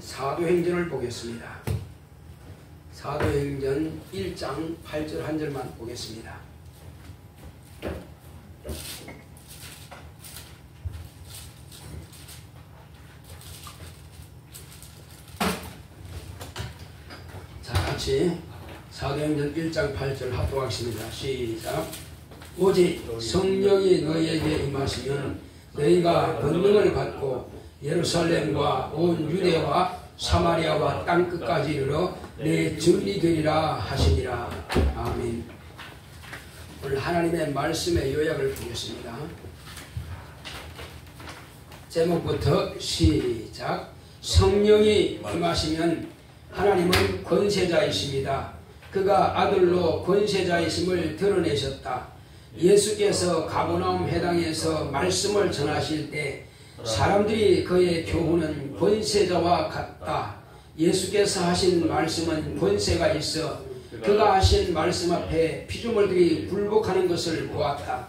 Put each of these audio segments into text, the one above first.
사도행전을 보겠습니다. 사도행전 1장 8절 한 절만 보겠습니다. 자, 같이 사도행전 1장 8절 합독하겠습니다. 시작. 오직 성령이 너희에게 임하시면 너희가 권능을 받고 예루살렘과 온 유대와 사마리아와 땅끝까지 이르러 내 증인이 되리라 하시니라. 아멘. 오늘 하나님의 말씀의 요약을 보겠습니다. 제목부터 시작. 성령이 임하시면 하나님은 권세자이십니다. 그가 아들로 권세자이심을 드러내셨다. 예수께서 가버나움 회당에서 말씀을 전하실 때 사람들이 그의 교훈은 권세자와 같다. 예수께서 하신 말씀은 권세가 있어 그가 하신 말씀 앞에 피조물들이 굴복하는 것을 보았다.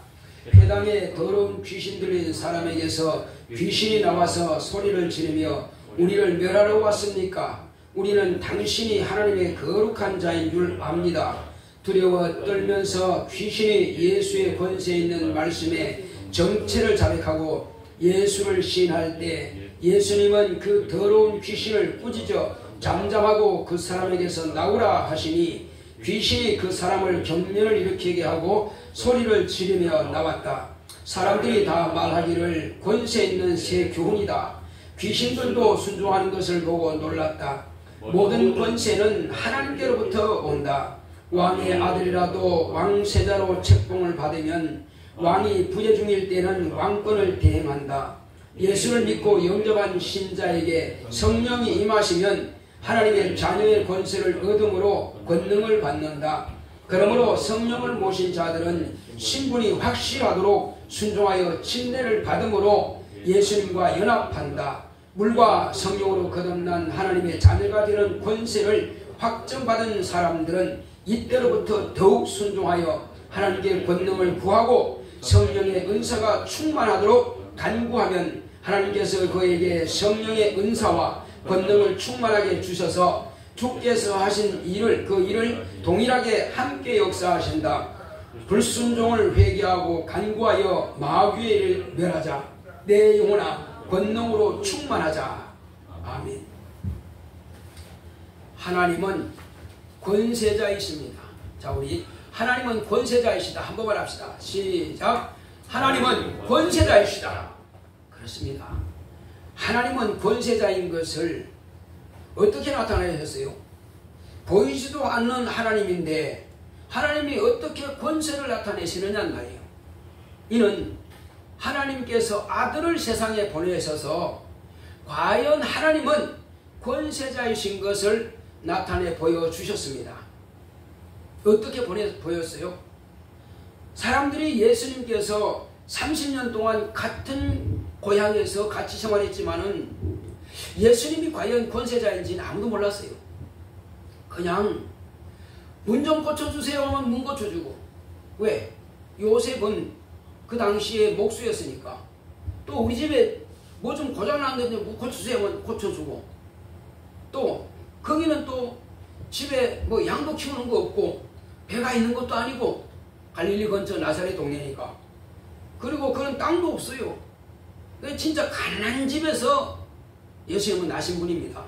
회당에 더러운 귀신 들린 사람에게서 귀신이 나와서 소리를 지르며 우리를 멸하러 왔습니까? 우리는 당신이 하나님의 거룩한 자인 줄 압니다. 두려워 떨면서 귀신이 예수의 권세 있는 말씀에 정체를 자백하고 예수를 시인할 때 예수님은 그 더러운 귀신을 꾸짖어 잠잠하고 그 사람에게서 나오라 하시니 귀신이 그 사람을 경련을 일으키게 하고 소리를 지르며 나왔다. 사람들이 다 말하기를 권세 있는 새 교훈이다. 귀신들도 순종하는 것을 보고 놀랐다. 모든 권세는 하나님께로부터 온다. 왕의 아들이라도 왕세자로 책봉을 받으면 왕이 부재 중일 때는 왕권을 대행한다. 예수를 믿고 영접한 신자에게 성령이 임하시면 하나님의 자녀의 권세를 얻음으로 권능을 받는다. 그러므로 성령을 모신 자들은 신분이 확실하도록 순종하여 침례를 받음으로 예수님과 연합한다. 물과 성령으로 거듭난 하나님의 자녀가 되는 권세를 확정받은 사람들은 이때로부터 더욱 순종하여 하나님께 권능을 구하고 성령의 은사가 충만하도록 간구하면 하나님께서 그에게 성령의 은사와 권능을 충만하게 주셔서 주께서 하신 일을 그 일을 동일하게 함께 역사하신다. 불순종을 회개하고 간구하여 마귀의 일을 멸하자. 내 영혼아 권능으로 충만하자. 아멘. 하나님은 권세자이십니다. 자, 우리 하나님은 권세자이시다. 한 번만 합시다. 시작. 하나님은 권세자이시다. 그렇습니다. 하나님은 권세자인 것을 어떻게 나타내셨어요? 보이지도 않는 하나님인데 하나님이 어떻게 권세를 나타내시느냐는 말이에요. 이는 하나님께서 아들을 세상에 보내셔서 과연 하나님은 권세자이신 것을 나타내 보여주셨습니다. 어떻게 보였어요? 사람들이 예수님께서 30년 동안 같은 고향에서 같이 생활했지만은 예수님이 과연 권세자인지는 아무도 몰랐어요. 그냥 문 좀 고쳐주세요 하면 문 고쳐주고. 왜? 요셉은 그 당시에 목수였으니까. 또 우리 집에 뭐 좀 고장났는데 고쳐주세요 하면 고쳐주고. 또 거기는 또 집에 뭐 양도 키우는 거 없고 배가 있는 것도 아니고 갈릴리 근처 나사렛 동네니까. 그리고 그런 땅도 없어요. 진짜 가난한 집에서 예수님은 나신 분입니다.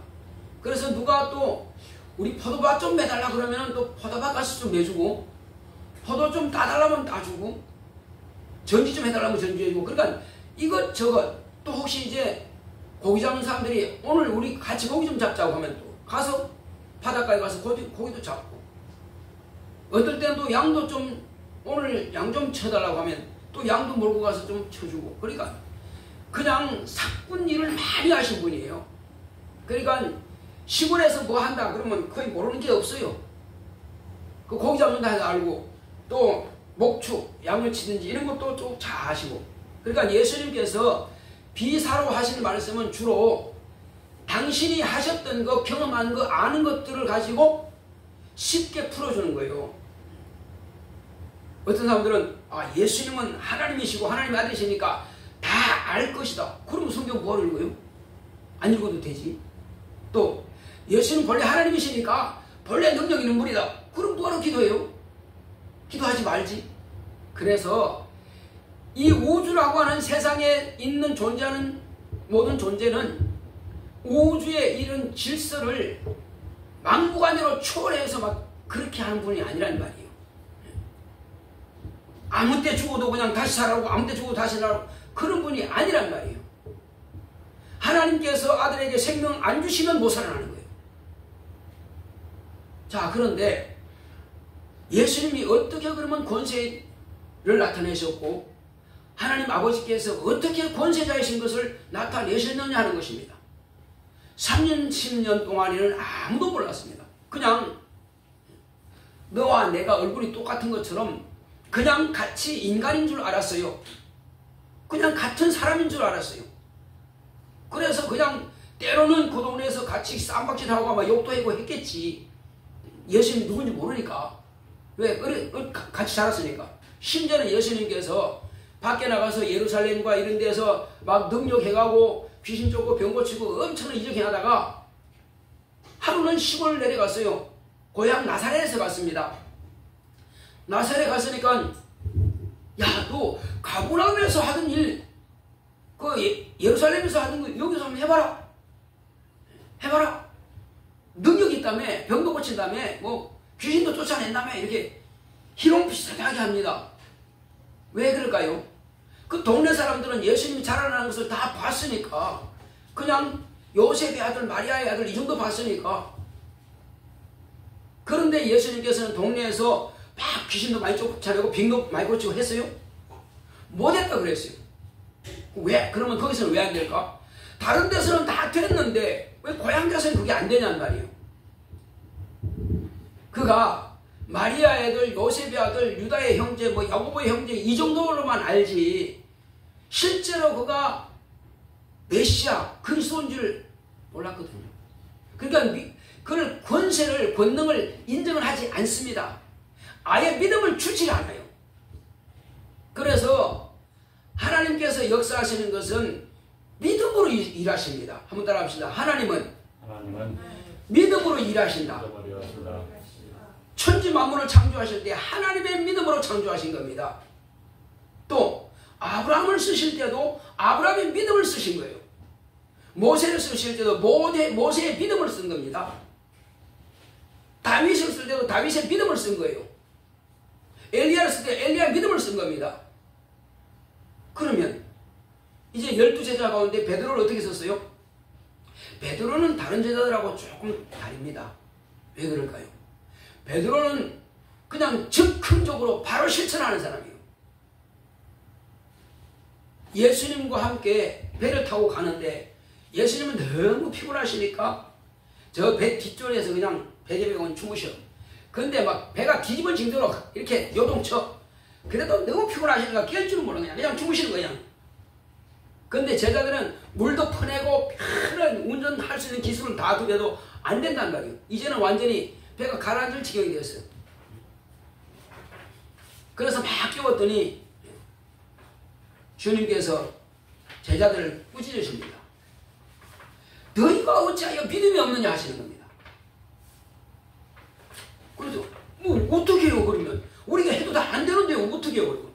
그래서 누가 또 우리 포도밭 좀 매달라 그러면 또 포도밭 가서 좀 매주고 포도 좀 따달라면 따주고 전지 좀 해달라면 전지 해주고. 그러니까 이것저것 또 혹시 이제 고기 잡는 사람들이 오늘 우리 같이 고기 좀 잡자고 하면 또 가서 바닷가에 가서 고기도 잡고 어떨 때는 또 양도 좀 오늘 양 좀 쳐달라고 하면 또 양도 몰고 가서 좀 쳐주고. 그러니까 그냥 사꾼 일을 많이 하신 분이에요. 그러니까 시골에서 뭐 한다 그러면 거의 모르는 게 없어요. 그 고기 잡는다 해도 알고 또 목축 양을 치든지 이런 것도 좀 잘 아시고. 그러니까 예수님께서 비사로 하시는 말씀은 주로 당신이 하셨던 거 경험한 거 아는 것들을 가지고 쉽게 풀어주는 거예요. 어떤 사람들은 예수님은 하나님이시고 하나님 아들이시니까 다 알 것이다. 그러면 성경 뭐를 읽어요? 안 읽어도 되지. 또 예수는 본래 하나님이시니까 본래 능력 있는 분이다. 그럼 뭐하러 기도해요? 기도하지 말지. 그래서 이 우주라고 하는 세상에 있는 존재하는 모든 존재는 우주의 이런 질서를 막무가내로 초월해서 막 그렇게 하는 분이 아니란 말이에요. 아무 때 죽어도 그냥 다시 살아오고 아무 때 죽어도 다시 살아오고 그런 분이 아니란 말이에요. 하나님께서 아들에게 생명 안 주시면 못 살아나는 거예요. 자, 그런데 예수님이 어떻게 그러면 권세를 나타내셨고 하나님 아버지께서 어떻게 권세자이신 것을 나타내셨느냐 하는 것입니다. 3년, 10년 동안에는 아무도 몰랐습니다. 그냥 너와 내가 얼굴이 똑같은 것처럼 그냥 같이 인간인 줄 알았어요. 그냥 같은 사람인 줄 알았어요. 그래서 그냥 때로는 그 동네에서 같이 쌈박질하고 아마 욕도 하고 했겠지. 예수님이 누군지 모르니까. 왜? 같이 자랐으니까. 심지어는 예수님께서 밖에 나가서 예루살렘과 이런 데서 막 능력해가고 귀신 쫓고 병 고치고 엄청난 이적해하다가 하루는 시골 내려갔어요. 고향 나사렛에 갔습니다. 나사렛 갔으니까 야, 너 가버나움에서 하던 일, 그 예루살렘에서 하던 거 여기서 한번 해봐라. 해봐라. 능력이 있다며, 병도 고친다며, 뭐 귀신도 쫓아낸다며 이렇게 희롱비슷하게 합니다. 왜 그럴까요? 그 동네 사람들은 예수님이 자라나는 것을 다 봤으니까, 그냥 요셉의 아들 마리아의 아들 이 정도 봤으니까. 그런데 예수님께서는 동네에서 막 귀신도 많이 쫓아내고 병도 많이 고치고 했어요? 못했다 그랬어요. 왜? 그러면 거기서는 왜 안 될까? 다른 데서는 다 됐는데 왜 고향 가서는 그게 안 되냔 말이에요. 그가 마리아의 아들, 요셉의 아들, 유다의 형제, 뭐 야고보의 형제 이 정도로만 알지 실제로 그가 메시아 그리스도인 줄 몰랐거든요. 그러니까 그를 권세를, 권능을 인정을 하지 않습니다. 아예 믿음을 주지 않아요. 그래서 하나님께서 역사하시는 것은 믿음으로 일하십니다. 한번 따라합시다. 하나님은 믿음으로 일하신다. 천지 만물을 창조하실 때 하나님의 믿음으로 창조하신 겁니다. 또 아브라함을 쓰실 때도 아브라함의 믿음을 쓰신 거예요. 모세를 쓰실 때도 모세의 믿음을 쓴 겁니다. 다윗을 쓸 때도 다윗의 믿음을 쓴 거예요. 엘리야를 쓸 때 엘리야의 믿음을 쓴 겁니다. 그러면 이제 12제자 가운데 베드로를 어떻게 썼어요? 베드로는 다른 제자들하고 조금 다릅니다. 왜 그럴까요? 베드로는 그냥 즉흥적으로 바로 실천하는 사람이에요. 예수님과 함께 배를 타고 가는데 예수님은 너무 피곤하시니까 저 배 뒷줄에서 그냥 베개병원 주무셔. 근데 막 배가 뒤집어 지도록 이렇게 요동쳐. 그래도 너무 피곤하시니까 깰 줄은 모르는 그냥 주무시는 거야. 근데 제자들은 물도 퍼내고 편한 운전할 수 있는 기술은 다 두려도 안 된단 말이에요. 이제는 완전히 배가 가라앉을 지경이 되었어요. 그래서 막 깨웠더니 주님께서 제자들을 꾸짖으십니다. 너희가 어찌하여 믿음이 없느냐 하시는 겁니다. 그래서 뭐 어떻게 해요 그러면? 우리가 해도 다 안 되는데요. 어떻게 해요 그러면?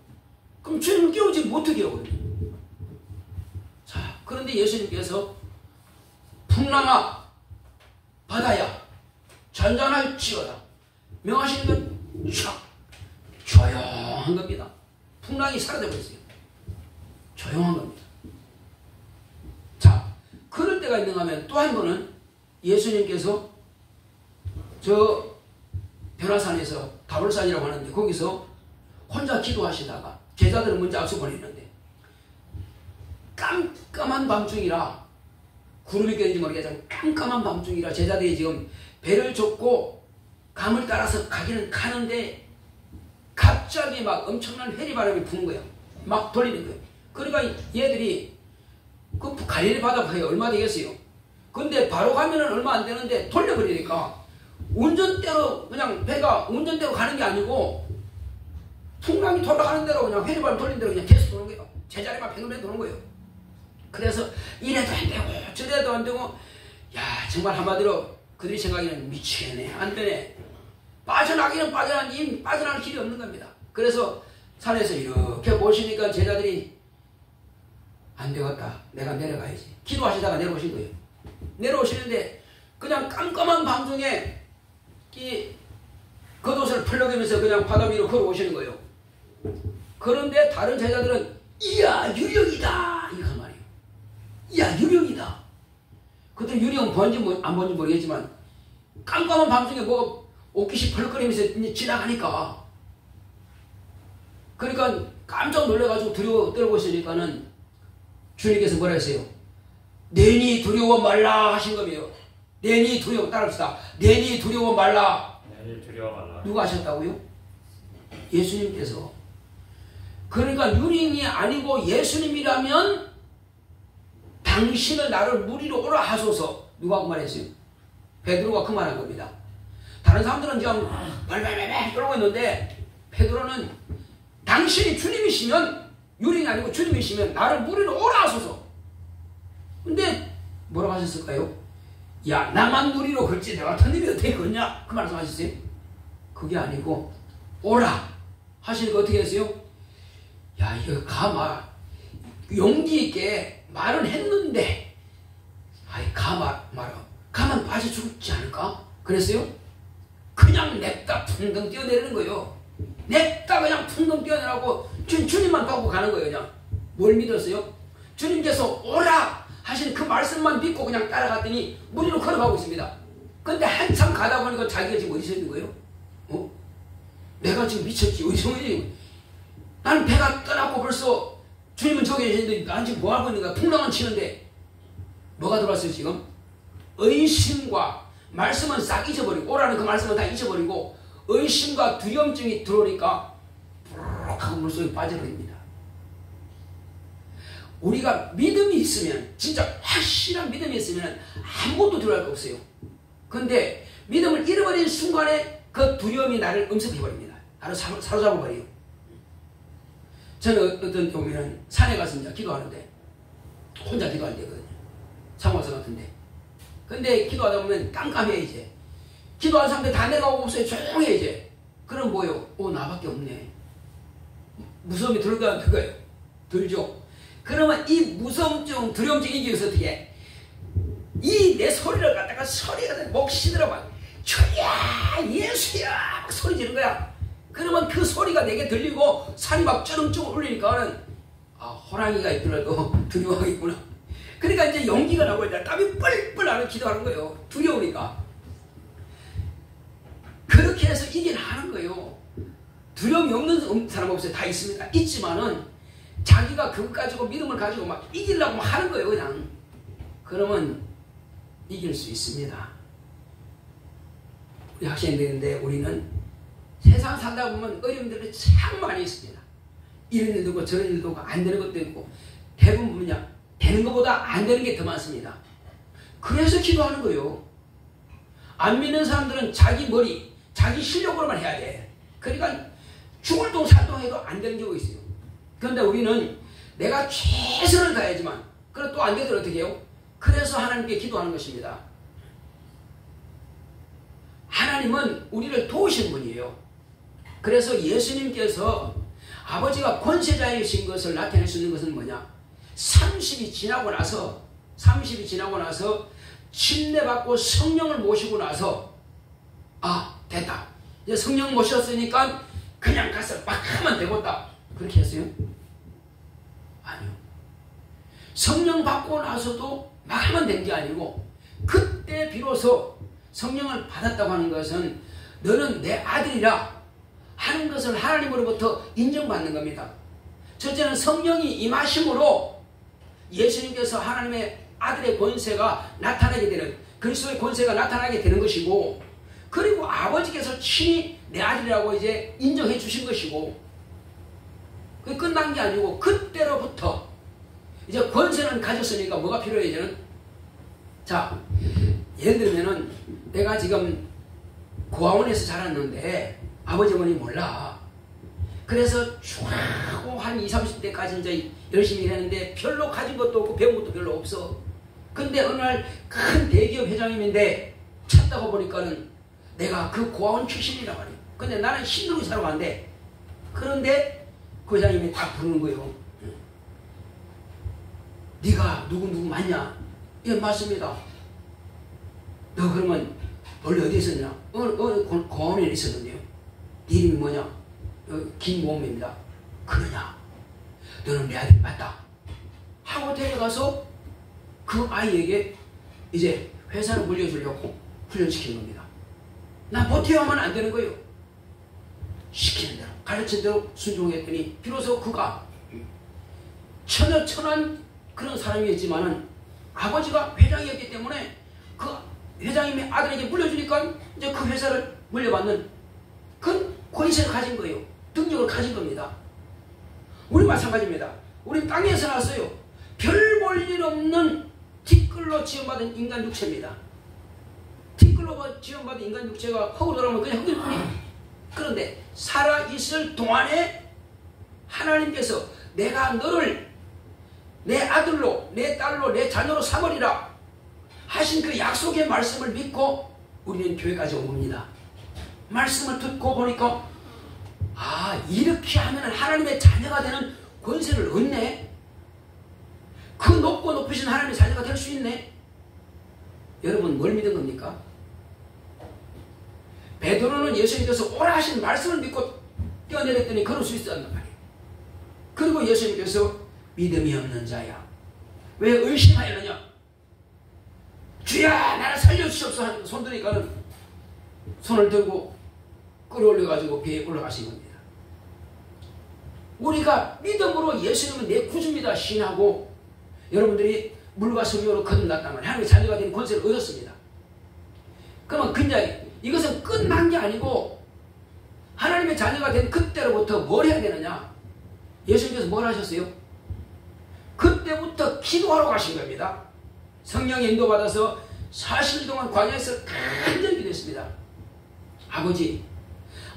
그럼 주님을 깨우지 못하게 해요 그러면? 자, 그런데 예수님께서 풍랑아 바다야 잔잔할지어다 명하시는 건 촥 조용한 겁니다. 풍랑이 사라져버렸어요. 조용한 겁니다. 자, 그럴 때가 있는가 하면 또 한 번은 예수님께서 저 변화산에서 다볼산이라고 하는데 거기서 혼자 기도하시다가 제자들은 먼저 앞서 보냈는데 깜깜한 밤중이라 구름이 껴있는지 모르겠지만 깜깜한 밤중이라 제자들이 지금 배를 젓고 강을 따라서 가기는 가는데 갑자기 막 엄청난 회리바람이 부는 거야. 막 돌리는 거야. 그러니까 얘들이 그 갈릴리 바다에 얼마 되겠어요? 근데 바로 가면은 얼마 안 되는데 돌려버리니까 운전대로 그냥 배가 운전대로 가는 게 아니고 풍랑이 돌아가는 대로 그냥 회리바람 돌리는 대로 그냥 계속 도는 거예요. 제자리만 뱅글뱅글 도는 거예요. 그래서 이래도 안 되고 저래도 안 되고 야, 정말 한마디로 그들이 생각에는 미치겠네, 안 되네. 빠져나기는 빠져나갈 길이 없는 겁니다. 그래서 산에서 이렇게 보시니까 제자들이 안 되겠다, 내가 내려가야지. 기도하시다가 내려오신 거예요. 내려오시는데 그냥 깜깜한 밤중에 이 겉옷을 풀러가면서 그냥 바다 위로 걸어오시는 거예요. 그런데 다른 제자들은 이야 유령이다 이거 한 말이에요. 이야 유령이다. 그들 유령 본지 안 본지 모르겠지만 깜깜한 밤중에 뭐가 옷깃이 펄럭거리면서 지나가니까, 그러니까 깜짝 놀래가지고 두려워 떨고 있으니까는 주님께서 뭐라 했어요? 내니 두려워 말라 하신 거예요. 내니 두려워, 따라합시다. 내니 두려워 말라. 내니 두려워 말라. 누가 하셨다고요? 예수님께서. 그러니까 유령이 아니고 예수님이라면 당신을 나를 무리로 오라 하소서. 누가 그 말했어요? 베드로가 그 말한 겁니다. 다른 사람들은 지금 발발발발 떨고 있는데 베드로는 당신이 주님이시면, 유령이 아니고 주님이시면 나를 무리로 오라 하소서. 근데 뭐라고 하셨을까요? 야, 나만 무리로 걸지 내가 같은 일이 어떻게 걷냐? 그 말씀하셨어요? 그게 아니고 오라 하시니까 어떻게 했어요? 야, 이거 가마 용기 있게 말은 했는데 아이 가만 빠져 죽지 않을까? 그랬어요? 그냥 냅다 풍덩 뛰어내리는 거예요. 냅다 그냥 풍덩 뛰어내라고 주님만 받고 가는 거예요. 그냥 뭘 믿었어요? 주님께서 오라 하신 그 말씀만 믿고 그냥 따라갔더니 무리로 걸어가고 있습니다. 근데 한참 가다 보니까 자기가 지금 어디서 있는 거예요? 내가 지금 미쳤지. 어디서 있니? 나는 배가 떠났고 벌써 주님은 저기 계시는데 나는 지금 뭐 하고 있는가? 풍랑은 치는데 뭐가 들어왔어요 지금? 의심과 말씀은 싹 잊어버리고, 오라는 그 말씀은 다 잊어버리고 의심과 두려움증이 들어오니까 부르륵 하고 물속에 빠져버립니다. 우리가 믿음이 있으면, 진짜 확실한 믿음이 있으면 아무것도 두려워할 거 없어요. 근데 믿음을 잃어버린 순간에 그 두려움이 나를 음습해버립니다. 나를 사로잡아버려요. 저는 어떤 경우에는 산에 가서 이제 기도하는데, 혼자 기도할 때거든요. 상호서 같은데. 근데 기도하다 보면 깜깜해 이제. 기도하는 사람들 다 내려가고 없어요. 조용해 이제. 그럼 뭐요? 나밖에 없네. 무서움이 들어가는 그거예요. 들죠? 그러면 이 무서움증, 두려움증 이기기 위해서 어떻게 해? 이 내 소리를 갖다가 소리가 목 시들어 막 주야 예수야 막 소리 지르는 거야. 그러면 그 소리가 내게 들리고 살이 막 쩌렁쩌렁 울리니까는 호랑이가 있더라도 두려워하겠구나. 그러니까 이제 용기가 나고 이제 땀이 뻘뻘 나는 기도하는 거예요. 두려우니까. 그렇게 해서 이겨나가는 거예요. 두려움이 없는 사람 없어요. 다 있습니다. 있지만은 자기가 그것 가지고 믿음을 가지고 막 이기려고 하는 거예요. 그냥. 그러면 이길 수 있습니다. 우리 학생들인데 우리는 세상 살다 보면 어려움들이 참 많이 있습니다. 이런 일도 있고 저런 일도 있고 안 되는 것도 있고, 대부분 뭐냐? 되는 것보다 안 되는 게 더 많습니다. 그래서 기도하는 거예요. 안 믿는 사람들은 자기 머리, 자기 실력으로만 해야 돼. 그러니까 죽을 동 살동해도 안 되는 경우가 있어요. 그런데 우리는 내가 최선을 다해야지만, 그럼 또 안 되더라도 어떻게 해요? 그래서 하나님께 기도하는 것입니다. 하나님은 우리를 도우시는 분이에요. 그래서 예수님께서 아버지가 권세자이신 것을 나타낼 수 있는 것은 뭐냐? 30이 지나고 나서 침례받고 성령을 모시고 나서 됐다. 이제 성령 모셨으니까 그냥 가서 막 하면 되겠다. 그렇게 했어요? 아니요. 성령 받고 나서도 막 하면 된 게 아니고, 그때 비로소 성령을 받았다고 하는 것은 너는 내 아들이라 하는 것을 하나님으로부터 인정받는 겁니다. 첫째는 성령이 임하심으로 예수님께서 하나님의 아들의 권세가 나타나게 되는, 그리스도의 권세가 나타나게 되는 것이고, 그리고 아버지께서 친히 내 아들이라고 이제 인정해 주신 것이고, 그게 끝난 게 아니고 그때로부터 이제 권세는 가졌으니까 뭐가 필요해 이제는? 자, 예를 들면은 내가 지금 고아원에서 자랐는데 아버지 어머니 몰라. 그래서 쭉 한 20, 30대까지 이제 열심히 일했는데 별로 가진 것도 없고 배운 것도 별로 없어. 근데 어느 날 큰 대기업 회장님인데 찾다가 보니까는 내가 그 고아원 출신이란 말이에요. 근데 나는 힘들게 살아가는데, 그런데 그 회장님이 딱 부르는 거예요. 네가 누구 맞냐? 예, 맞습니다. 너 그러면 원래 어디 있었냐? 고아원에 있었는데요. 네 이름이 뭐냐? 김모험입니다. 그러냐? 너는 내 아들이 맞다. 하고 데려가서 그 아이에게 이제 회사를 물려주려고 훈련시키는 겁니다. 나 버텨야만 안 되는 거예요. 시키는 대로, 가르친 대로 순종했더니 비로소 그가 천한 그런 사람이었지만은 아버지가 회장이었기 때문에 그 회장님의 아들에게 물려주니까 이제 그 회사를 물려받는 그 권세를 가진 거예요. 능력을 가진 겁니다. 우리 마찬가지입니다. 우리 땅에서 나왔어요. 별 볼 일 없는 티끌로 지원받은 인간 육체입니다. 티끌로 지원받은 인간 육체가 흙으로 돌아오면 그냥 흙일 뿐이에요. 그런데 살아있을 동안에 하나님께서 내가 너를 내 아들로, 내 딸로, 내 자녀로 삼으리라 하신 그 약속의 말씀을 믿고 우리는 교회까지 온 겁니다. 말씀을 듣고 보니까 이렇게 하면 하나님의 자녀가 되는 권세를 얻네. 그 높고 높으신 하나님의 자녀가 될 수 있네. 여러분 뭘 믿은 겁니까? 베드로는 예수님께서 오라 하신 말씀을 믿고 뛰어내렸더니 걸을 수 있었단 말이에요. 그리고 예수님께서 믿음이 없는 자야, 왜 의심하였느냐? 주야 나를 살려주시옵소서 하는 손 드니까는 손을 들고 끌어올려가지고 배에 올라가신 겁니다. 우리가 믿음으로 예수님은 내 구주입니다 신하고 여러분들이 물과 성령으로 거듭났단 말이에요. 하나님의 자녀가 된 권세를 얻었습니다. 그러면 그냥 이것은 끝난 게 아니고 하나님의 자녀가 된 그때로부터 뭘 해야 되느냐? 예수님께서 뭘 하셨어요? 그때부터 기도하러 가신 겁니다. 성령의 인도받아서 40일 동안 광야에서 간절히 기도했습니다.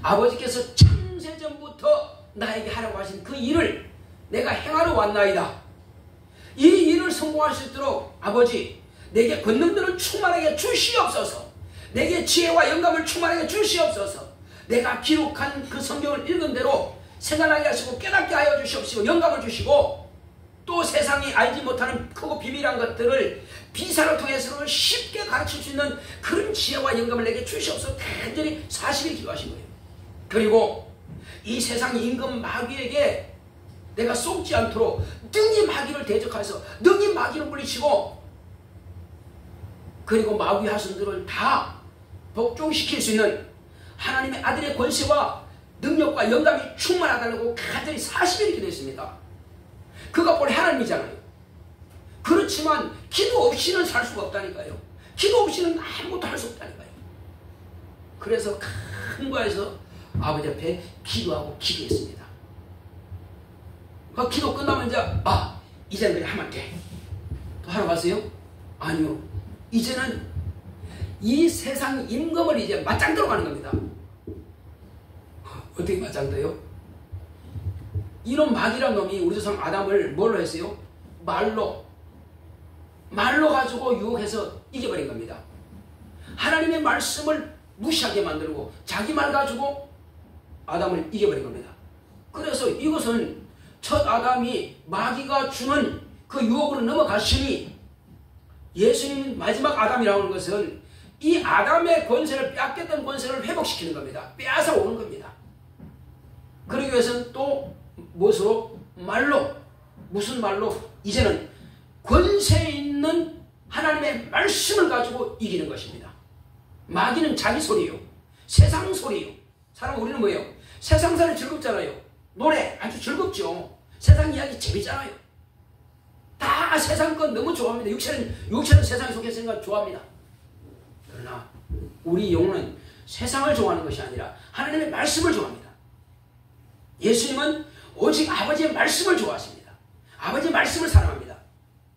아버지께서 창세전부터 나에게 하라고 하신 그 일을 내가 행하러 왔나이다. 이 일을 성공할 수 있도록 아버지 내게 권능들을 충만하게 주시옵소서. 내게 지혜와 영감을 충만하게 주시옵소서. 내가 기록한 그 성경을 읽은 대로 생각나게 하시고 깨닫게 하여 주시옵시고 영감을 주시고 또 세상이 알지 못하는 크고 비밀한 것들을 비사를 통해서 쉽게 가르칠 수 있는 그런 지혜와 영감을 내게 주시옵소서. 간절히 40일 기도하신 거예요. 그리고 이 세상 임금 마귀에게 내가 속지 않도록 능히 마귀를 대적해서 능히 마귀를 물리치고 그리고 마귀 하선들을 다 복종시킬 수 있는 하나님의 아들의 권세와 능력과 영감이 충만하다고 간절히 40일 기도했습니다. 그가 본래 하나님이잖아요. 그렇지만 기도 없이는 살 수가 없다니까요. 기도 없이는 아무것도 할 수 없다니까요. 그래서 큰 거에서 아버지 앞에 기도하고 기도했습니다. 그 기도 끝나면 이제는 그래 하면 돼. 또 하러 가세요? 아니요. 이제는 이 세상 임금을 이제 맞짱 뜨러 가는 겁니다. 어떻게 맞짱 떠요? 이런 마귀란 놈이 우리 조상 아담을 뭘로 했어요? 말로 가지고 유혹해서 이겨버린 겁니다. 하나님의 말씀을 무시하게 만들고 자기 말 가지고 아담을 이겨버린 겁니다. 그래서 이것은 첫 아담이 마귀가 주는 그 유혹으로 넘어갔으니 예수님 마지막 아담이라는 것은 이 아담의 권세를 빼앗겼던 권세를 회복시키는 겁니다. 빼앗아 오는 겁니다. 그러기 위해서는 또 무엇으로? 말로. 무슨 말로? 이제는 권세 있는 하나님의 말씀을 가지고 이기는 것입니다. 마귀는 자기 소리요. 세상 소리요. 사람 우리는 뭐예요? 세상 살이 즐겁잖아요. 노래 아주 즐겁죠. 세상 이야기 재밌잖아요. 다 세상 건 너무 좋아합니다. 육체는 세상에 속했으니까 좋아합니다. 그러나 우리 영혼은 세상을 좋아하는 것이 아니라 하나님의 말씀을 좋아합니다. 예수님은 오직 아버지의 말씀을 좋아하십니다. 아버지의 말씀을 사랑합니다.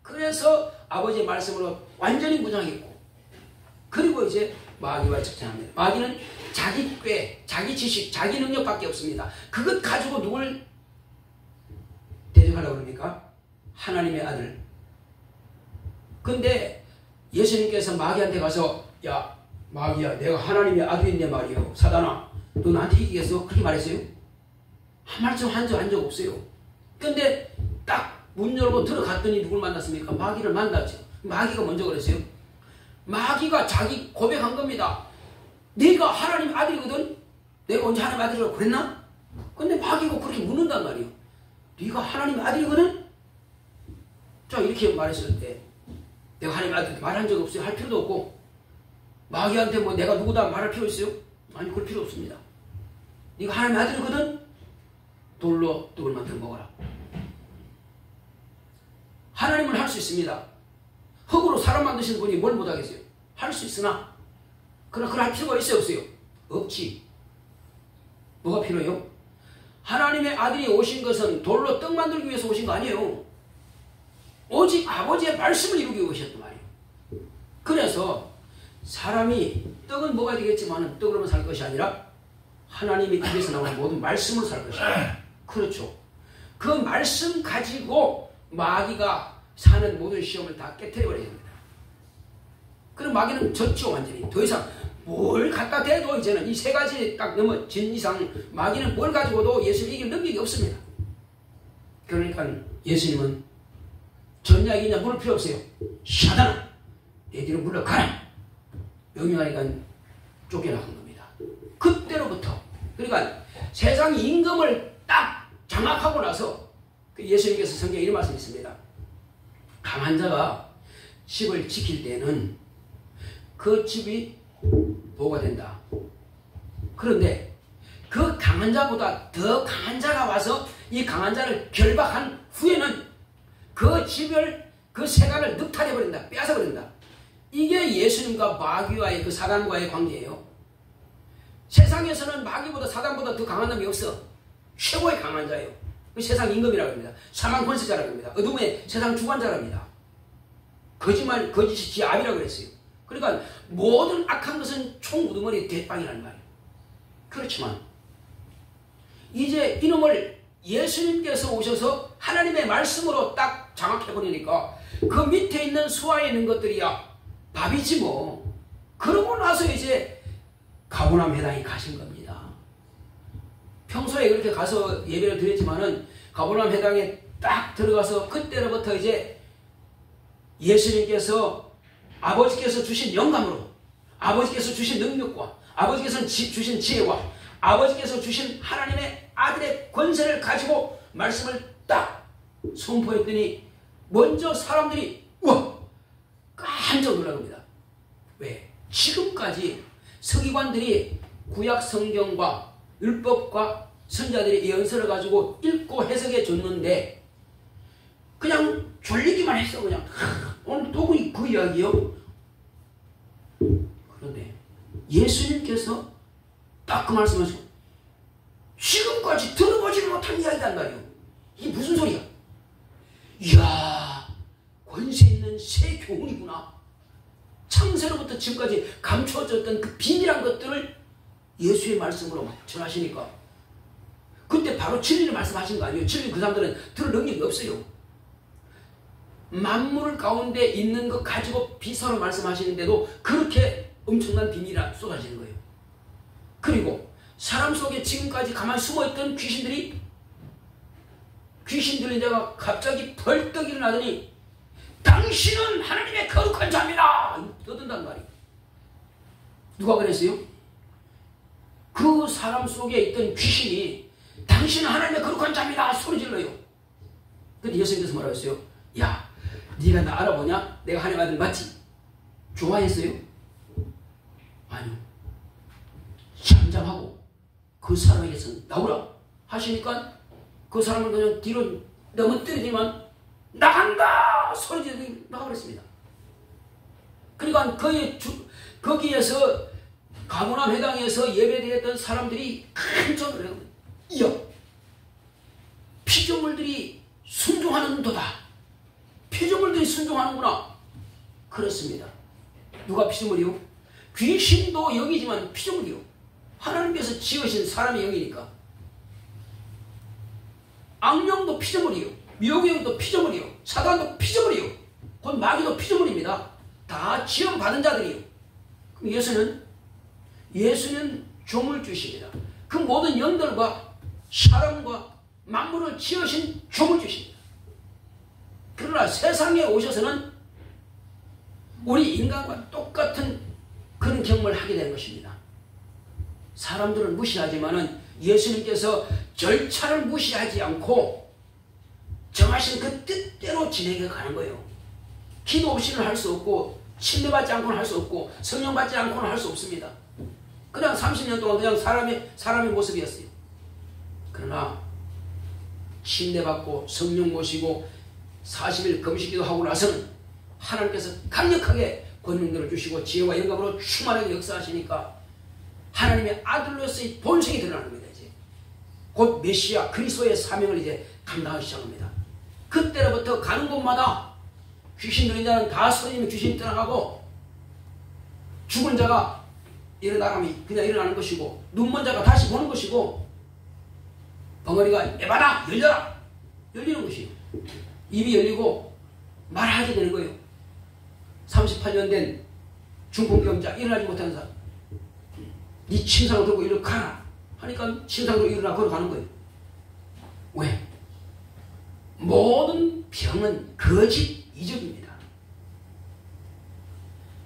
그래서 아버지의 말씀으로 완전히 무장했고 그리고 이제 마귀와 적전합니다. 마귀는 자기 꾀, 자기 지식, 자기 능력밖에 없습니다. 그것 가지고 누굴 대적하려고 그럽니까? 하나님의 아들. 근데 예수님께서 마귀한테 가서 야 마귀야 내가 하나님의 아들인데 말이요 사단아 너 나한테 이기겠어? 그렇게 말했어요? 한 말씀 한 적 없어요. 근데 딱 문 열고 들어갔더니 누굴 만났습니까? 마귀를 만났죠. 마귀가 먼저 그랬어요. 마귀가 자기 고백한 겁니다. 네가 하나님 아들이거든? 내가 언제 하나님 아들이라고 그랬나? 근데 마귀가 그렇게 묻는단 말이에요. 네가 하나님 아들이거든? 자 이렇게 말했을 때 내가 하나님 아들 말한 적 없어요. 할 필요도 없고 마귀한테 뭐 내가 누구다 말할 필요 있어요? 아니 그럴 필요 없습니다. 네가 하나님 아들이거든? 돌로 떡을 만들어 먹어라. 하나님은 할 수 있습니다. 흙으로 사람 만드신 분이 뭘 못하겠어요? 할 수 있으나 그러나 그럴 필요가 있어요 없어요? 없지. 뭐가 필요해요? 하나님의 아들이 오신 것은 돌로 떡 만들기 위해서 오신 거 아니에요. 오직 아버지의 말씀을 이루기 위해 오셨단 말이에요. 그래서 사람이 떡은 먹어야 되겠지만 떡으로만 살 것이 아니라 하나님의 입에서 나오는 모든 말씀으로 살 것이다. 그렇죠. 그 말씀 가지고 마귀가 사는 모든 시험을 다 깨트려버려야 됩니다. 그럼 마귀는 졌죠 완전히. 더 이상 뭘 갖다 대도 이제는 이 세 가지 딱 넘어진 이상 마귀는 뭘 가지고도 예수를 이길 능력이 없습니다. 그러니까 예수님은 전약이냐 물을 필요 없어요. 사단아 내 뒤로 물러가라 명령하니까 쫓겨나간 겁니다. 그때로부터 그러니까 세상 임금을 딱 장악하고 나서 예수님께서 성경에 이런 말씀이 있습니다. 강한 자가 집을 지킬 때는 그 집이 보호가 된다. 그런데 그 강한 자보다 더 강한 자가 와서 이 강한 자를 결박한 후에는 그 집을 그 세간을 늑탈해버린다. 빼앗아버린다. 이게 예수님과 마귀와의 그 사단과의 관계예요. 세상에서는 마귀보다 사단보다 더 강한 놈이 없어. 최고의 강한 자예요. 그 세상 임금이라고 합니다. 사망 권세자라고 합니다. 어둠의 세상 주관자랍니다. 거짓말, 거짓이 지 압이라고 그랬어요. 그러니까 모든 악한 것은 총우두머리 대빵이라는 말이에요. 그렇지만 이제 이놈을 예수님께서 오셔서 하나님의 말씀으로 딱 장악해버리니까 그 밑에 있는 수하에 있는 것들이야 밥이지 뭐. 그러고 나서 이제 가버나움 회당에 가신 겁니다. 평소에 그렇게 가서 예배를 드렸지만은 가버나움 회당에 딱 들어가서 그때로부터 이제 예수님께서 아버지께서 주신 영감으로 아버지께서 주신 능력과 아버지께서 주신 지혜와 아버지께서 주신 하나님의 아들의 권세를 가지고 말씀을 딱 선포했더니 먼저 사람들이 우와 깜짝 놀랍니다. 왜? 지금까지 서기관들이 구약 성경과 율법과 선자들의 예언서를 가지고 읽고 해석해 줬는데 그냥 졸리기만 했어. 그냥 오늘 또 그 이야기요. 그런데 예수님께서 딱 그 말씀하시고 지금까지 들어보지 못한 이야기란 말이에요. 이게 무슨 소리야? 이야 권세 있는 새 교훈이구나. 창세로부터 지금까지 감추어졌던 그 비밀한 것들을 예수의 말씀으로 전하시니까 그때 바로 진리를 말씀하신 거 아니에요. 진리 그 사람들은 들을 능력이 없어요. 만물 가운데 있는 것 가지고 비서로 말씀하시는데도 그렇게 엄청난 비밀이 쏟아지는 거예요. 그리고 사람 속에 지금까지 가만히 숨어있던 귀신들이 내가 갑자기 벌떡 일어나더니 당신은 하나님의 거룩한 자입니다. 떠든단 말이에요. 누가 그랬어요? 그 사람 속에 있던 귀신이 당신은 하나님의 거룩한 자입니다. 소리 질러요. 근데 예수님께서 뭐라고 했어요? 야 네가 나 알아보냐? 내가 하나님 아들 맞지? 좋아했어요? 아니요. 잠잠하고 그 사람에게서 나오라 하시니까 그 사람은 그냥 뒤로 넘어뜨리더니만 나간다! 소리 지르더니 나가버렸습니다. 그러니까 거기에서 가버나움 회당에서 예배드렸던 사람들이 깜짝 놀라요. 이야 피조물들이 순종하는도다. 피조물들이 순종하는구나. 그렇습니다. 누가 피조물이요? 귀신도 영이지만 피조물이요. 하나님께서 지으신 사람의 영이니까. 악령도 피조물이요. 미혹의 영도 피조물이요. 사단도 피조물이요. 곧 마귀도 피조물입니다. 다 지음 받은 자들이요. 그럼 예수는 종을 주십니다. 그 모든 영들과 사람과 만물을 지으신 종을 주십니다. 그러나 세상에 오셔서는 우리 인간과 똑같은 그런 경험을 하게 되는 것입니다. 사람들은 무시하지만은 예수님께서 절차를 무시하지 않고 정하신 그 뜻대로 진행해 가는 거예요. 기도 없이는 할 수 없고 침례받지 않고는 할 수 없고 성령 받지 않고는 할 수 없습니다. 그냥 30년 동안 그냥 사람의 모습이었어요. 그러나 침례받고 성령 모시고 40일 금식기도 하고 나서는 하나님께서 강력하게 권능들을 주시고 지혜와 영감으로 충만하게 역사하시니까 하나님의 아들로서의 본성이 드러나는 겁니다. 이제 곧 메시아 그리스도의 사명을 이제 감당하기 시작합니다. 그때로부터 가는 곳마다 귀신 들린 자는 다 소리면 귀신이 떠나가고 죽은 자가 일어나면 그냥 일어나는 것이고 눈먼 자가 다시 보는 것이고 벙어리가 에바다 열려라 열리는 것이에요. 입이 열리고 말하게 되는 거예요. 38년 된 중풍병자 일어나지 못하는 사람 네 침상을 들고 이리로 가라 하니까 침상으로 일어나 걸어가는 거예요. 왜? 모든 병은 거짓 이적입니다.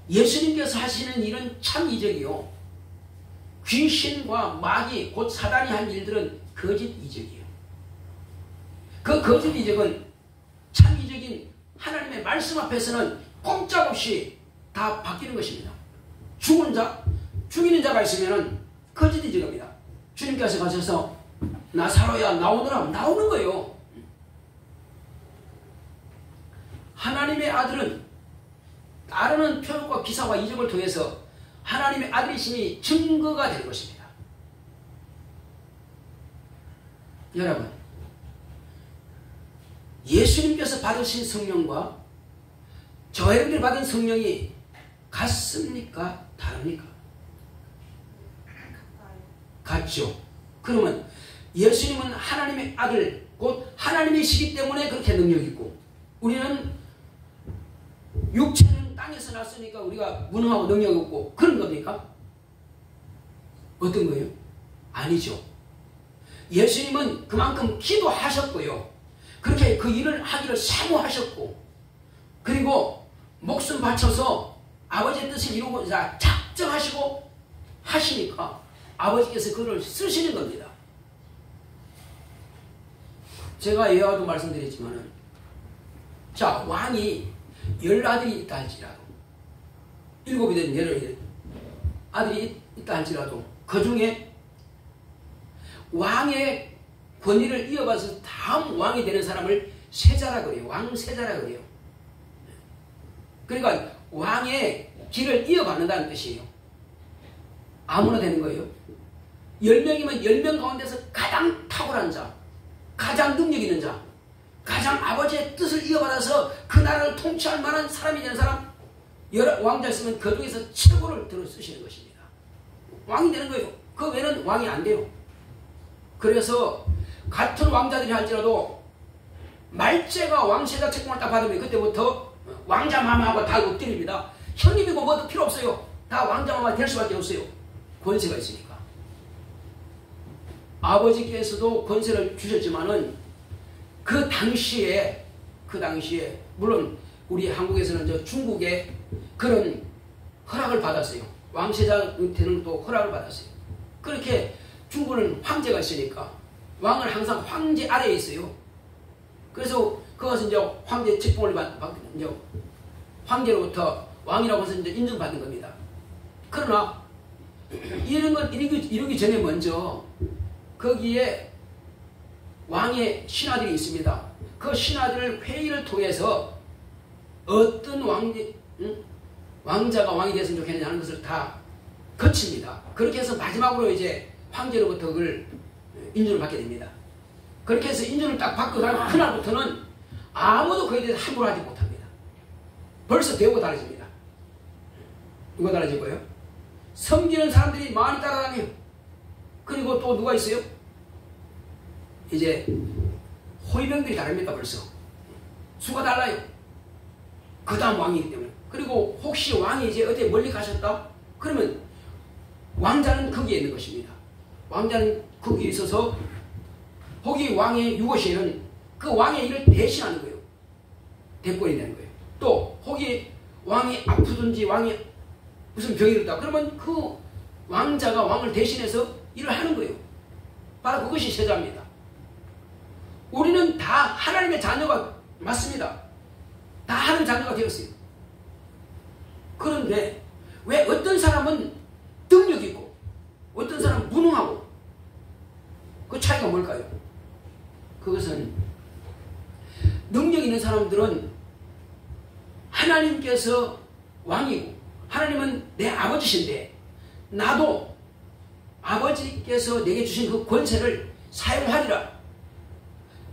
예수님께서 하시는 일은 참 이적이요. 귀신과 마귀 곧 사단이 한 일들은 거짓 이적이에요. 그 거짓 이적은 참 이적인 하나님의 말씀 앞에서는 꼼짝없이 다 바뀌는 것입니다. 죽은 자, 죽이는 자가 있으면 거짓 이적입니다. 주님께서 가셔서 나사로야 나오너라 나오는 거예요. 하나님의 아들은 따르는 표적과 기사와 이적을 통해서 하나님의 아들이심이 증거가 되는 것입니다. 여러분, 예수님께서 받으신 성령과 저 여러분들이 받은 성령이 같습니까? 다릅니까? 같죠. 그러면 예수님은 하나님의 아들 곧 하나님이시기 때문에 그렇게 능력이 있고 우리는 육체는 땅에서 났으니까 우리가 무능하고 능력이 없고 그런 겁니까? 어떤 거예요? 아니죠. 예수님은 그만큼 기도하셨고요. 그렇게 그 일을 하기를 사모하셨고 그리고 목숨 바쳐서 아버지의 뜻을 이루고자 작정하시고 하시니까 아버지께서 그걸 쓰시는 겁니다. 제가 예화도 말씀드렸지만은 자 왕이 10아들이 있다 할지라도 7이 된 10아들이 있다 할지라도 그 중에 왕의 권위를 이어받아서 다음 왕이 되는 사람을 세자라 그래요. 왕세자라 그래요. 그러니까 왕의 길을 이어받는다는 뜻이에요. 아무나 되는 거예요. 10명이면 10명 가운데서 가장 탁월한 자, 가장 능력 있는 자, 가장 아버지의 뜻을 이어받아서 그 나라를 통치할 만한 사람이 되는 사람, 왕자 있으면 그 중에서 최고를 들어 쓰시는 것입니다. 왕이 되는 거예요. 그 외에는 왕이 안 돼요. 그래서 같은 왕자들이 할지라도 말제가 왕세자 책봉을 딱 받으면 그때부터 왕자 마마하고 다 엎드립니다. 형님이고 뭐도 필요 없어요. 다 왕자 마마 될 수밖에 없어요. 권세가 있으니까. 아버지께서도 권세를 주셨지만은 그 당시에 물론 우리 한국에서는 저 중국에 그런 허락을 받았어요. 왕세자 되는 것도 허락을 받았어요. 그렇게 중국은 황제가 있으니까 왕은 항상 황제 아래에 있어요. 그래서 그것은 이제 황제 책봉을 이제 황제로부터 왕이라고 해서 이제 인정받는 겁니다. 그러나 이런 걸 이루기 전에 먼저 거기에 왕의 신하들이 있습니다. 그 신하들 회의를 통해서 어떤 왕자가 왕이 됐으면 좋겠느냐 하는 것을 다 거칩니다. 그렇게 해서 마지막으로 이제 황제로부터 그걸 인준을 받게 됩니다. 그렇게 해서 인준을 딱 받고 나면 그날부터는 아무도 그에 대해서 함부로 하지 못합니다. 벌써 대우가 달라집니다. 누가 달라질 거예요? 섬기는 사람들이 많이 따라다녀요. 그리고 또 누가 있어요? 이제 호위병들이 다릅니다. 벌써 수가 달라요. 그 다음 왕이기 때문에 그리고 혹시 왕이 이제 어디 멀리 가셨다? 그러면 왕자는 거기에 있는 것입니다. 왕자는 거기에 있어서 거기 왕의 유고시에는 그 왕의 일을 대신하는 거예요. 대권이 되는 거예요. 또 거기 왕이 아프든지 왕이 무슨 병이 들었다 그러면 그 왕자가 왕을 대신해서 일을 하는 거예요. 바로 그것이 세자입니다. 우리는 다 하나님의 자녀가 맞습니다. 다 하나님의 자녀가 되었어요. 그런데 왜 어떤 사람은 능력 있고 어떤 사람은 무능하고 그 차이가 뭘까요? 그것은 능력 있는 사람들은 하나님께서 왕이고 하나님은 내 아버지신데 나도 아버지께서 내게 주신 그 권세를 사용하리라.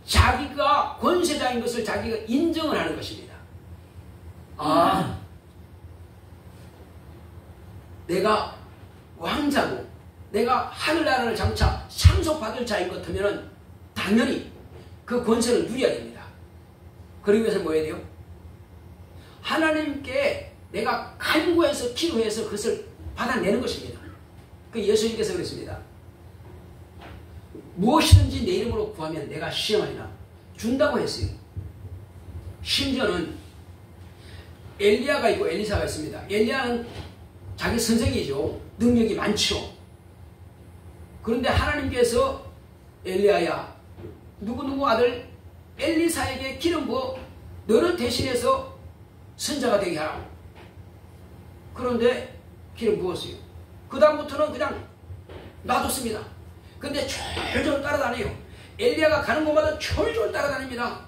자기가 권세자인 것을 자기가 인정을 하는 것입니다. 아, 내가 왕자고 내가 하늘나라를 장차 상속받을 자인 것 같으면 당연히 그 권세를 누려야 됩니다. 그러기 위해서 뭐 해야 돼요? 하나님께 내가 간구해서 기도해서 그것을 받아내는 것입니다. 그 예수님께서 그랬습니다. 무엇이든지 내 이름으로 구하면 내가 시험하리라 준다고 했어요. 심지어는 엘리야가 있고 엘리사가 있습니다. 엘리야는 자기 선생이죠. 능력이 많죠. 그런데 하나님께서 엘리야야 누구누구 아들 엘리사에게 기름 부어 너를 대신해서 선자가 되게 하라. 그런데 기름 부었어요. 그 다음부터는 그냥 놔뒀습니다. 근데 졸졸 따라다녀요. 엘리야가 가는 곳마다 졸졸 따라다닙니다.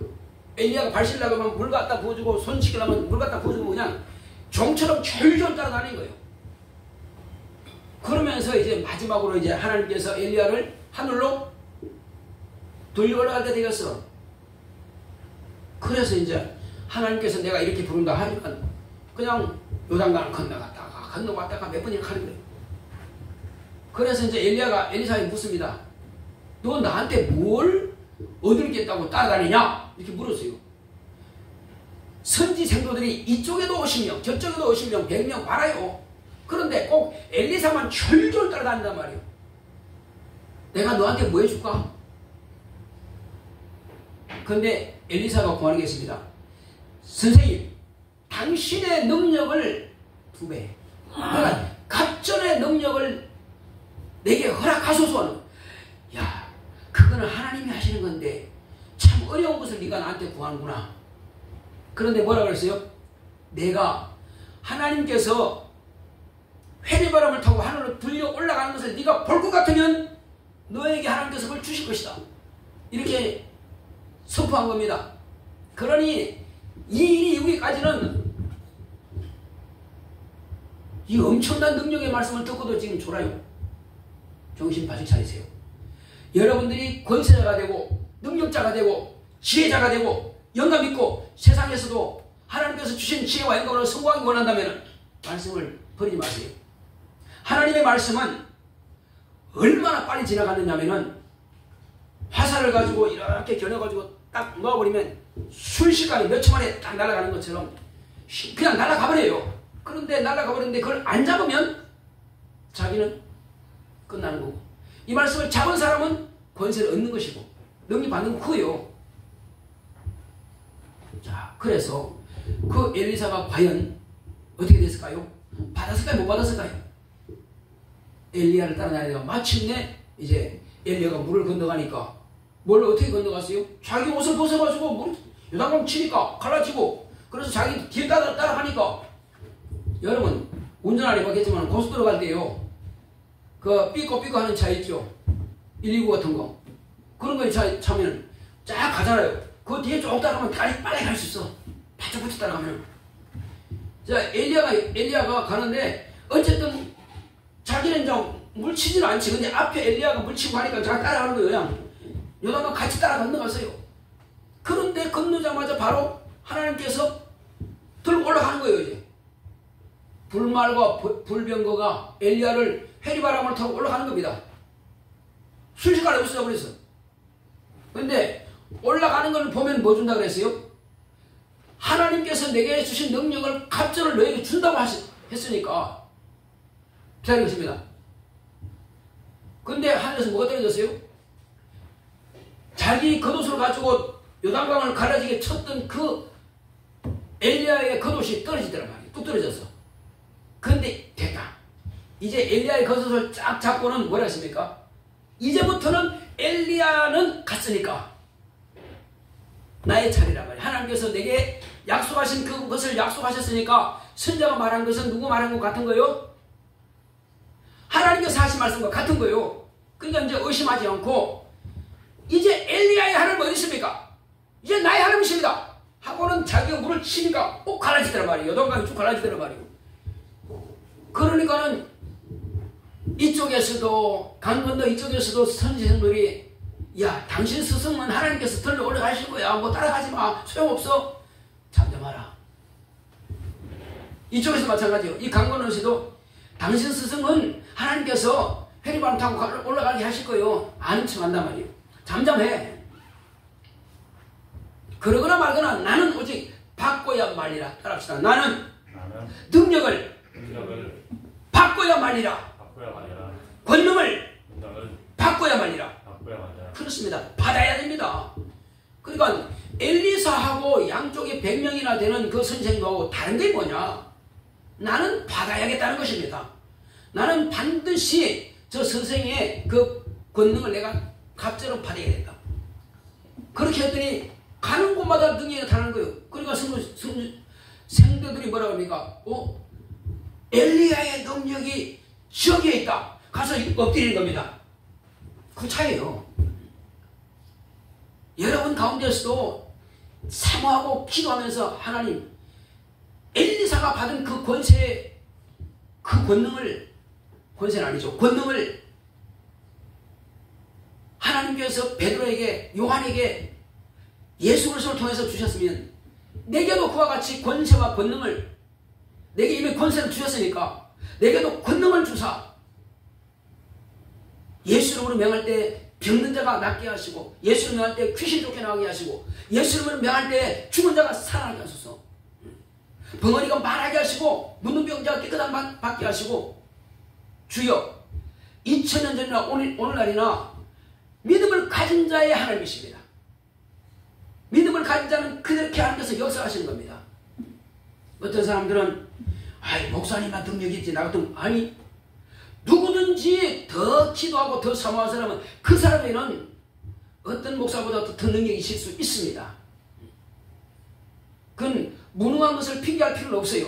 엘리야가 발실 나가면 물 갖다 부어주고 손 씻기려면 물 갖다 부어주고 그냥 종처럼 졸졸 따라다니는 거예요. 그러면서 이제 마지막으로 이제 하나님께서 엘리야를 하늘로 돌려 올라갈 때 되겠어. 그래서 이제 하나님께서 내가 이렇게 부른다 하니까 그냥 요단강을 건너갔다가 몇 번이나 가는 거예요. 그래서 이제 엘리야가 엘리사에게 묻습니다. 너 나한테 뭘 얻을겠다고 따라다니냐? 이렇게 물었어요. 선지 생도들이 이쪽에도 50명, 저쪽에도 50명, 100명 많아요. 그런데 꼭 엘리사만 졸졸 따라다닌단 말이에요. 내가 너한테 뭐 해줄까? 그런데 엘리사가 구하는 게 있습니다. 선생님, 당신의 능력을 2배, 그러니까 갑전의 능력을 내게 허락하소서 하는. 야, 그거는 하나님이 하시는 건데 참 어려운 것을 네가 나한테 구하는구나. 그런데 뭐라 그랬어요? 내가 하나님께서 회리바람을 타고 하늘로 들려 올라가는 것을 네가 볼 것 같으면 너에게 하나님께서 그걸 주실 것이다. 이렇게 선포한 겁니다. 그러니 이 일이 이후까지는 이 엄청난 능력의 말씀을 듣고도 지금 졸아요. 정신 바짝 차리세요. 여러분들이 권세자가 되고 능력자가 되고 지혜자가 되고 영감 있고 세상에서도 하나님께서 주신 지혜와 영감으로 성공하기 원한다면 말씀을 버리지 마세요. 하나님의 말씀은 얼마나 빨리 지나가느냐면은 화살을 가지고 이렇게 겨눠가지고 딱 놓아버리면 순식간에 몇 초 만에 딱 날아가는 것처럼 그냥 날아가버려요. 그런데 날아가버리는데 그걸 안 잡으면 자기는 끝나는 거고, 이 말씀을 잡은 사람은 권세를 얻는 것이고 능력 받는 건 그거예요. 자, 그래서 그 엘리사가 과연 어떻게 됐을까요? 받았을까요? 못 받았을까요? 엘리야를 따라다니다가 마침내 이제 엘리야가 물을 건너가니까 뭘 어떻게 건너갔어요? 자기 옷을 벗어가지고 요단강 치니까 갈라치고, 그래서 자기 뒤에 따라가니까, 여러분 운전 안 해봤겠지만 고속도로 갈 때요 그 삐꼬삐꼬 하는 차 있죠, 119 같은 거, 그런 거에 차면 쫙 가잖아요. 그 뒤에 쭉 따라가면 빨리 갈 수 있어. 바짝바짝 따라가면. 자, 엘리야가 가는데 어쨌든 자기는 좀 물치지는 않지. 근데 앞에 엘리야가 물치고 하니까 자기 따라가는 거예요. 그냥 요단강 같이 따라 건너갔어요. 그런데 건너자마자 바로 하나님께서 들고 올라가는 거예요. 이제 불말과 불병거가 엘리야를 회리바람을 타고 올라가는 겁니다. 순식간에 없어져 버렸어. 근데 올라가는 걸 보면 뭐 준다 그랬어요? 하나님께서 내게 주신 능력을 갑절을 너에게 준다고 했으니까 기다리겠습니다. 근데 하늘에서 뭐가 떨어졌어요? 자기 겉옷을 가지고 요단강을 갈라지게 쳤던 그 엘리야의 겉옷이 떨어지더란 말이에요. 뚝 떨어졌어. 근데 됐다. 이제 엘리야의 겉옷을 쫙 잡고는 뭐라 했습니까? 이제부터는 엘리야는 갔으니까 나의 차례란 말이에요. 하나님께서 내게 약속하신 그것을 약속하셨으니까 선자가 말한 것은 누구 말한 것 같은 거예요? 하나님께서 하신 말씀과 같은 거예요. 그러니까 이제 의심하지 않고 이제 엘리야의 하나님 어디 있습니까? 이제 나의 하나님이십니다 하고는 자기가 물을 치니까 꼭 갈라지더란 말이에요. 요단강이 쭉 갈라지더란 말이에요. 그러니까는 이쪽에서도 강 건너 이쪽에서도 선지생들이 야 당신 스승은 하나님께서 들러 올라가실 거야. 뭐 따라가지 마. 소용없어. 잠잠하라. 이쪽에서 마찬가지요. 이 강 건너에서도 당신 스승은 하나님께서 회리바람 타고 올라가게 하실 거예요. 아는 척 한단 말이에요. 잠잠해. 그러거나 말거나 나는 오직 바꿔야 말리라. 따라합시다. 나는 능력을 바꿔야 말리라. 권능을 바꿔야 말리라. 그렇습니다. 받아야 됩니다. 그러니까 엘리사하고 양쪽에 100명이나 되는 그 선생님하고 다른 게 뭐냐? 나는 받아야겠다는 것입니다. 나는 반드시 저 선생의 그 권능을 내가 갑절로 받아야겠다. 그렇게 했더니 가는 곳마다 능력이 나타나는 거예요. 그러니까 생도들이 뭐라고 합니까? 엘리야의 능력이 저기에 있다. 가서 엎드리는 겁니다. 그 차이에요. 여러분 가운데서도 사모하고 기도하면서 하나님 엘리사가 받은 그 권세, 그 권능을, 권세는 아니죠. 권능을 하나님께서 베드로에게, 요한에게 예수 그리스도를 통해서 주셨으면 내게도 그와 같이 권세와 권능을, 내게 이미 권세를 주셨으니까 내게도 권능을 주사 예수 이름으로 명할 때 병든 자가 낫게 하시고, 예수 이름으로 명할 때 귀신 쫓겨나게 하시고, 예수 이름으로 명할 때 죽은 자가 살아나게 하소서. 벙어리가 말하게 하시고 묻는 병자가 깨끗함 받게 하시고, 주여 2000년 전이나 오늘날이나 믿음을 가진 자의 하나님이십니다. 믿음을 가진 자는 그렇게 하나님께서 역사하시는 겁니다. 어떤 사람들은 아이 목사님만 능력이 있지 나 같은, 아니 누구든지 더 기도하고 더 사모한 사람은 그 사람에는 어떤 목사보다 더 능력이 있을 수 있습니다. 그건 무능한 것을 핑계할 필요는 없어요.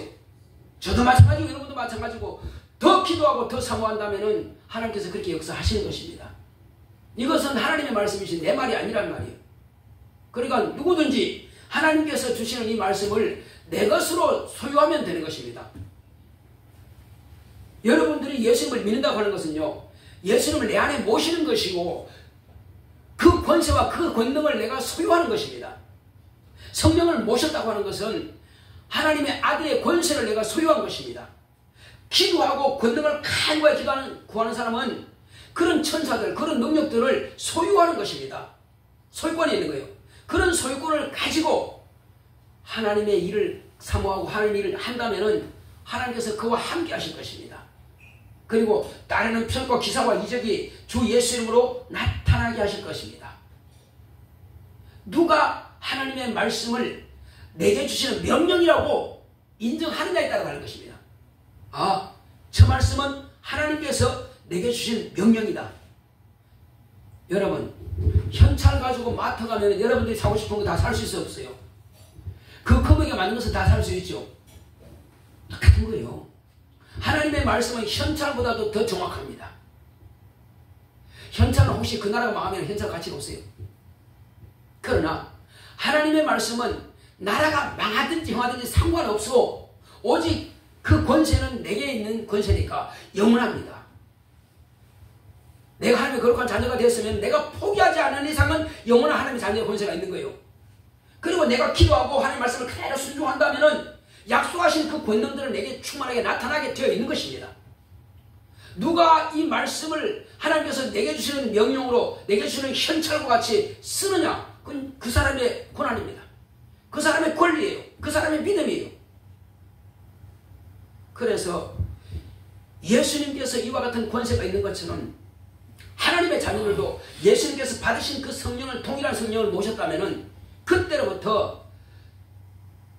저도 마찬가지고 여러분도 마찬가지고 더 기도하고 더 사모한다면 하나님께서 그렇게 역사하시는 것입니다. 이것은 하나님의 말씀이신 내 말이 아니란 말이에요. 그러니까 누구든지 하나님께서 주시는 이 말씀을 내 것으로 소유하면 되는 것입니다. 여러분들이 예수님을 믿는다고 하는 것은요, 예수님을 내 안에 모시는 것이고 그 권세와 그 권능을 내가 소유하는 것입니다. 성령을 모셨다고 하는 것은 하나님의 아들의 권세를 내가 소유한 것입니다. 기도하고 권능을 간구해 구하는 사람은 그런 천사들, 그런 능력들을 소유하는 것입니다. 소유권이 있는 거예요. 그런 소유권을 가지고 하나님의 일을 사모하고 하나님의 일을 한다면 하나님께서 그와 함께 하실 것입니다. 그리고 따르는 표적과 기사와 이적이 주 예수 이름으로 나타나게 하실 것입니다. 누가 하나님의 말씀을 내게 주시는 명령이라고 인정하느냐에 따라 다른 것입니다. 아, 저 말씀은 하나님께서 내게 주신 명령이다. 여러분, 현찰 가지고 마트 가면 여러분들이 사고 싶은 거 다 살 수 있어 없어요? 그 금액에 맞는 것은 다 살 수 있죠. 똑같은 거예요. 하나님의 말씀은 현찰보다도 더 정확합니다. 현찰은 혹시 그 나라가 망하면 현찰 가치가 없어요. 그러나 하나님의 말씀은 나라가 망하든지 흥하든지 상관없어. 오직 그 권세는 내게 있는 권세니까 영원합니다. 내가 하나님의 거룩한 자녀가 되었으면 내가 포기하지 않는 이상은 영원한 하나님의 자녀의 권세가 있는 거예요. 그리고 내가 기도하고 하나님의 말씀을 그대로 순종한다면 약속하신 그 권능들은 내게 충만하게 나타나게 되어 있는 것입니다. 누가 이 말씀을 하나님께서 내게 주시는 명령으로 내게 주시는 현찰과 같이 쓰느냐, 그건 그 사람의 권한입니다. 그 사람의 권리예요. 그 사람의 믿음이에요. 그래서 예수님께서 이와 같은 권세가 있는 것처럼 하나님의 자녀들도 예수님께서 받으신 그 성령을, 동일한 성령을 모셨다면 그때로부터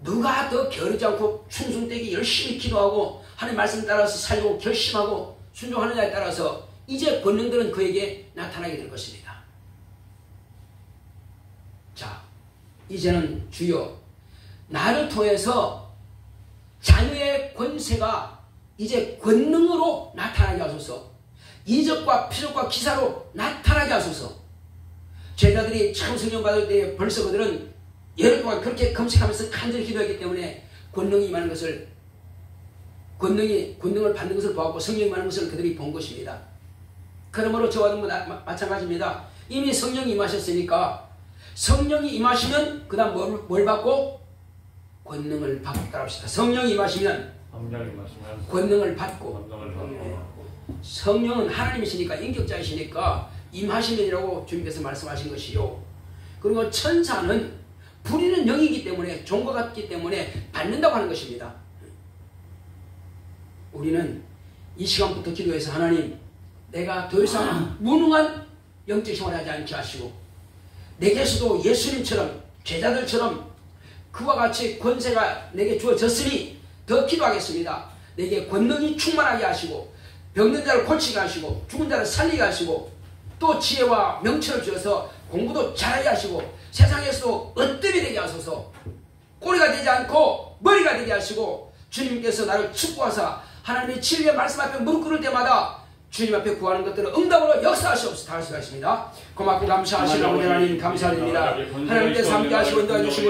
누가 더 게으르지 않고 충성되게 열심히 기도하고 하나님 말씀 따라서 살려고 결심하고 순종하느냐에 따라서 이제 권능들은 그에게 나타나게 될 것입니다. 자, 이제는 주여 나를 통해서 자녀의 권세가 이제 권능으로 나타나게 하소서. 이적과 표적과 기사로 나타나게 하소서. 제자들이 처음 성령 받을 때 벌써 그들은 예를 동안 그렇게 검색하면서 간절히 기도했기 때문에 권능이 임하는 것을, 권능을 받는 것을 보았고 성령이 임하는 것을 그들이 본 것입니다. 그러므로 저와도 마찬가지입니다. 이미 성령이 임하셨으니까 성령이 임하시면 그 다음 뭘 받고? 권능을 받고 따라합시다. 성령이 임하시면 권능을 받고. 성령은 하나님이시니까, 인격자이시니까 임하시면이라고 주님께서 말씀하신 것이요. 그리고 천사는 부리는 영이기 때문에, 종과 같기 때문에 받는다고 하는 것입니다. 우리는 이 시간부터 기도해서 하나님, 내가 더 이상 무능한 영적 생활을 하지 않게 하시고 내게서도 예수님처럼 제자들처럼 그와 같이 권세가 내게 주어졌으니 더 기도하겠습니다. 내게 권능이 충만하게 하시고 병든 자를 고치게 하시고 죽은 자를 살리게 하시고 또 지혜와 명철을 주어서 공부도 잘하게 하시고 세상에서도 으뜸이 되게 하소서. 꼬리가 되지 않고 머리가 되게 하시고 주님께서 나를 축복하사 하나님의 진리의 말씀 앞에 무릎 꿇을 때마다 주님 앞에 구하는 것들을 응답으로 역사하시옵소서. 다 할 수가 있습니다. 고맙고 감사하시는 아버지 하나님 감사드립니다. 하나님께서 함께 하시고 인도해 주시고